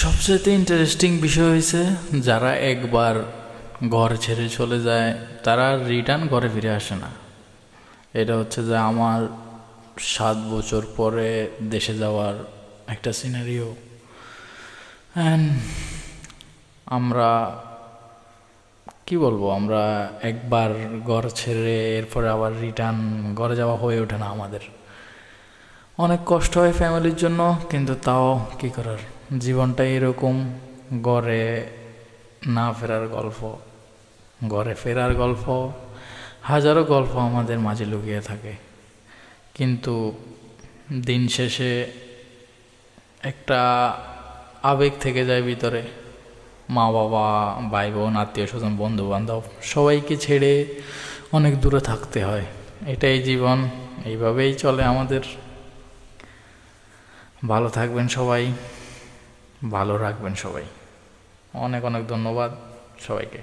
সবচেয়ে ইন্টারেস্টিং বিষয় হয়েছে যারা একবার ঘর ছেড়ে চলে যায় তারা রিটার্ন ঘরে ফিরে আসে না। এটা হচ্ছে যে আমার 7 বছর পরে দেশে যাওয়ার একটা সিনারিও। অ্যান্ড আমরা কি বলবো, আমরা একবার ঘর ছেড়ে এরপরে আবার রিটার্ন ঘরে যাওয়া হয়ে ওঠে না আমাদের। অনেক কষ্ট হয় ফ্যামিলির জন্য, কিন্তু তাও কি করার, জীবনটাই এরকম। ঘরে না ফেরার গল্প, ঘরে ফেরার গল্প, হাজারো গল্প আমাদের মাঝে লুকিয়ে থাকে। কিন্তু দিন শেষে একটা আবেগ থেকে যায় ভিতরে। মা বাবা, ভাই বোন, আত্মীয় স্বজন, বন্ধু বান্ধব সবাইকে ছেড়ে অনেক দূরে থাকতে হয়। এটাই জীবন, এইভাবেই চলে আমাদের। ভালো থাকবেন সবাই, ভালো রাখবেন সবাই। অনেক অনেক ধন্যবাদ সবাইকে।